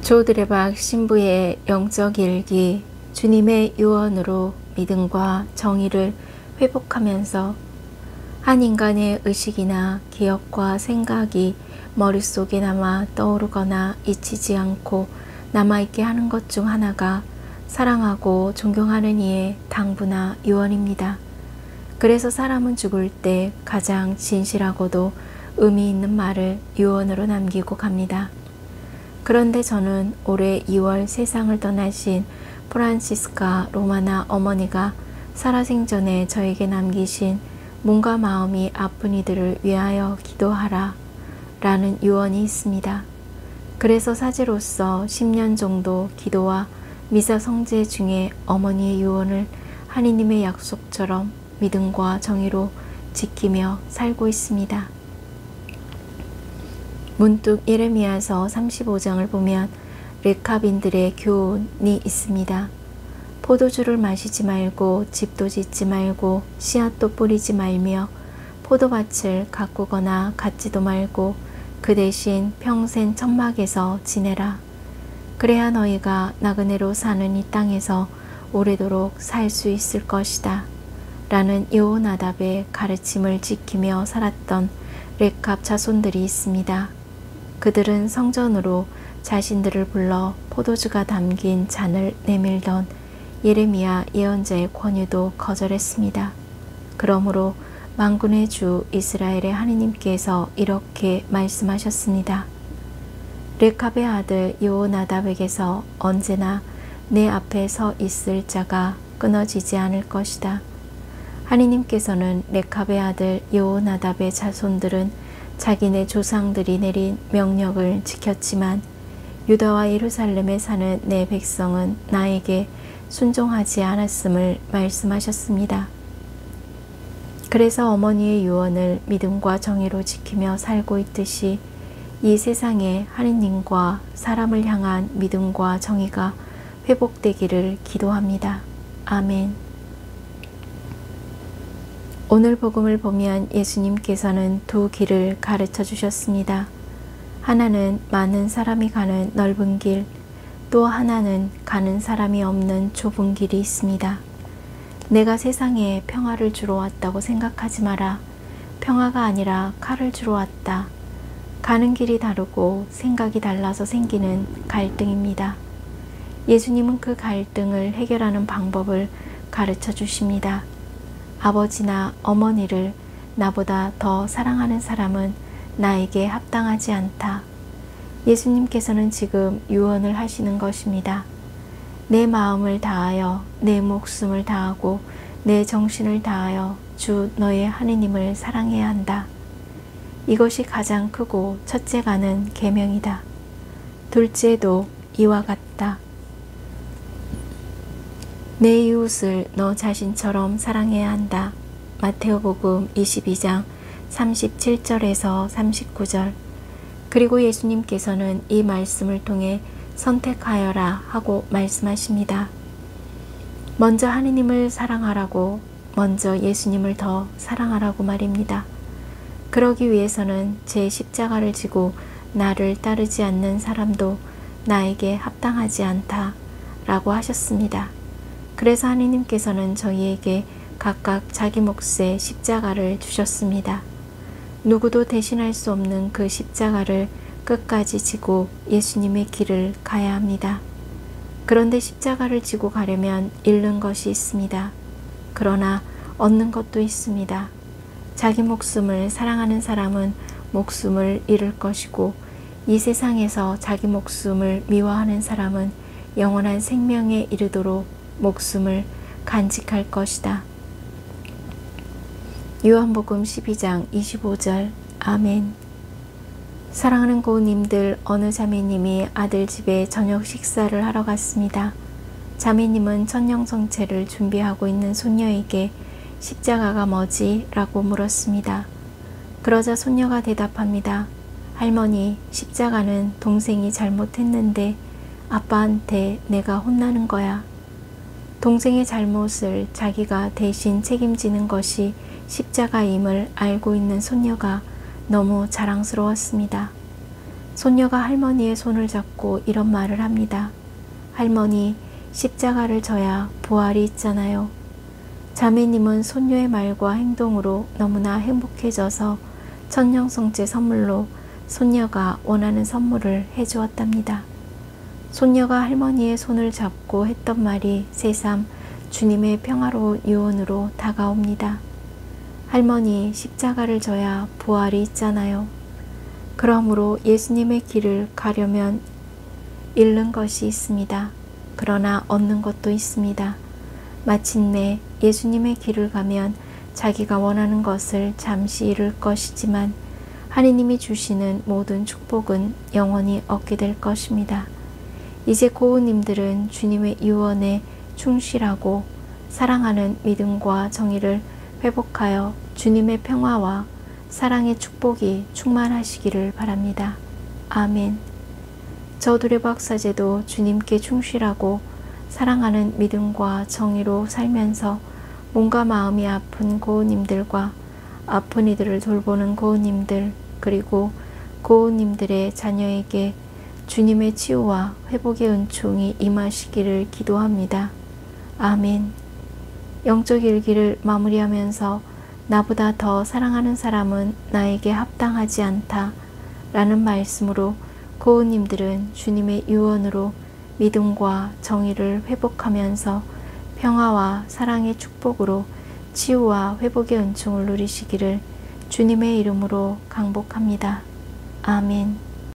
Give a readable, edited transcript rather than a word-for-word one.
조드레박 신부의 영적 일기. 주님의 유언으로 믿음과 정의를 회복하면서 한 인간의 의식이나 기억과 생각이 머릿속에 남아 떠오르거나 잊히지 않고 남아있게 하는 것 중 하나가 사랑하고 존경하는 이의 당부나 유언입니다. 그래서 사람은 죽을 때 가장 진실하고도 의미 있는 말을 유언으로 남기고 갑니다. 그런데 저는 올해 2월 세상을 떠나신 프란치스카 로마나 어머니가 살아생전에 저에게 남기신 몸과 마음이 아픈 이들을 위하여 기도하라 라는 유언이 있습니다. 그래서 사제로서 10년 정도 기도와 미사 성제 중에 어머니의 유언을 하느님의 약속처럼 믿음과 정의로 지키며 살고 있습니다. 문득 예레미야서 35장을 보면 레캅인들의 교훈이 있습니다. 포도주를 마시지 말고 집도 짓지 말고 씨앗도 뿌리지 말며 포도밭을 가꾸거나 갖지도 말고 그 대신 평생 천막에서 지내라. 그래야 너희가 나그네로 사는 이 땅에서 오래도록 살 수 있을 것이다. 라는 여호나답의 가르침을 지키며 살았던 레캅 자손들이 있습니다. 그들은 성전으로 자신들을 불러 포도주가 담긴 잔을 내밀던 예레미야 예언자의 권유도 거절했습니다. 그러므로 만군의 주 이스라엘의 하느님께서 이렇게 말씀하셨습니다. 레캅의 아들 여호나답에게서 언제나 내 앞에 서 있을 자가 끊어지지 않을 것이다. 하느님께서는 레캅의 아들 여호나답의 자손들은 자기네 조상들이 내린 명령을 지켰지만 유다와 예루살렘에 사는 내 백성은 나에게 순종하지 않았음을 말씀하셨습니다. 그래서 어머니의 유언을 믿음과 정의로 지키며 살고 있듯이 이 세상에 하느님과 사람을 향한 믿음과 정의가 회복되기를 기도합니다. 아멘. 오늘 복음을 보면 예수님께서는 두 길을 가르쳐 주셨습니다. 하나는 많은 사람이 가는 넓은 길, 또 하나는 가는 사람이 없는 좁은 길이 있습니다. 내가 세상에 평화를 주러 왔다고 생각하지 마라. 평화가 아니라 칼을 주러 왔다. 가는 길이 다르고 생각이 달라서 생기는 갈등입니다. 예수님은 그 갈등을 해결하는 방법을 가르쳐 주십니다. 아버지나 어머니를 나보다 더 사랑하는 사람은 나에게 합당하지 않다. 예수님께서는 지금 유언을 하시는 것입니다. 내 마음을 다하여 내 목숨을 다하고 내 정신을 다하여 주 너의 하느님을 사랑해야 한다. 이것이 가장 크고 첫째가는 계명이다. 둘째도 이와 같다. 내 이웃을 너 자신처럼 사랑해야 한다. 마테오복음 22장 37절에서 39절. 그리고 예수님께서는 이 말씀을 통해 선택하여라 하고 말씀하십니다. 먼저 하느님을 사랑하라고, 먼저 예수님을 더 사랑하라고 말입니다. 그러기 위해서는 제 십자가를 지고 나를 따르지 않는 사람도 나에게 합당하지 않다 라고 하셨습니다. 그래서 하느님께서는 저희에게 각각 자기 몫의 십자가를 주셨습니다. 누구도 대신할 수 없는 그 십자가를 끝까지 지고 예수님의 길을 가야 합니다. 그런데 십자가를 지고 가려면 잃는 것이 있습니다. 그러나 얻는 것도 있습니다. 자기 목숨을 사랑하는 사람은 목숨을 잃을 것이고 이 세상에서 자기 목숨을 미워하는 사람은 영원한 생명에 이르도록 목숨을 간직할 것이다. 요한복음 12장 25절. 아멘. 사랑하는 고우님들, 어느 자매님이 아들 집에 저녁 식사를 하러 갔습니다. 자매님은 천년성체를 준비하고 있는 손녀에게 십자가가 뭐지? 라고 물었습니다. 그러자 손녀가 대답합니다. 할머니, 십자가는 동생이 잘못했는데 아빠한테 내가 혼나는 거야. 동생의 잘못을 자기가 대신 책임지는 것이 십자가임을 알고 있는 손녀가 너무 자랑스러웠습니다. 손녀가 할머니의 손을 잡고 이런 말을 합니다. 할머니, 십자가를 져야 부활이 있잖아요. 자매님은 손녀의 말과 행동으로 너무나 행복해져서 천년성제 선물로 손녀가 원하는 선물을 해주었답니다. 손녀가 할머니의 손을 잡고 했던 말이 새삼 주님의 평화로운 유언으로 다가옵니다. 할머니, 십자가를 져야 부활이 있잖아요. 그러므로 예수님의 길을 가려면 잃는 것이 있습니다. 그러나 얻는 것도 있습니다. 마침내 예수님의 길을 가면 자기가 원하는 것을 잠시 잃을 것이지만 하느님이 주시는 모든 축복은 영원히 얻게 될 것입니다. 이제 고우님들은 주님의 유언에 충실하고 사랑하는 믿음과 정의를 회복하여 주님의 평화와 사랑의 축복이 충만하시기를 바랍니다. 아멘. 저 두레박사제도 주님께 충실하고 사랑하는 믿음과 정의로 살면서 몸과 마음이 아픈 고우님들과 아픈 이들을 돌보는 고우님들, 그리고 고우님들의 자녀에게 주님의 치유와 회복의 은총이 임하시기를 기도합니다. 아멘. 영적 일기를 마무리하면서 나보다 더 사랑하는 사람은 나에게 합당하지 않다 라는 말씀으로 고우님들은 주님의 유언으로 믿음과 정의를 회복하면서 평화와 사랑의 축복으로 치유와 회복의 은총을 누리시기를 주님의 이름으로 강복합니다. 아멘.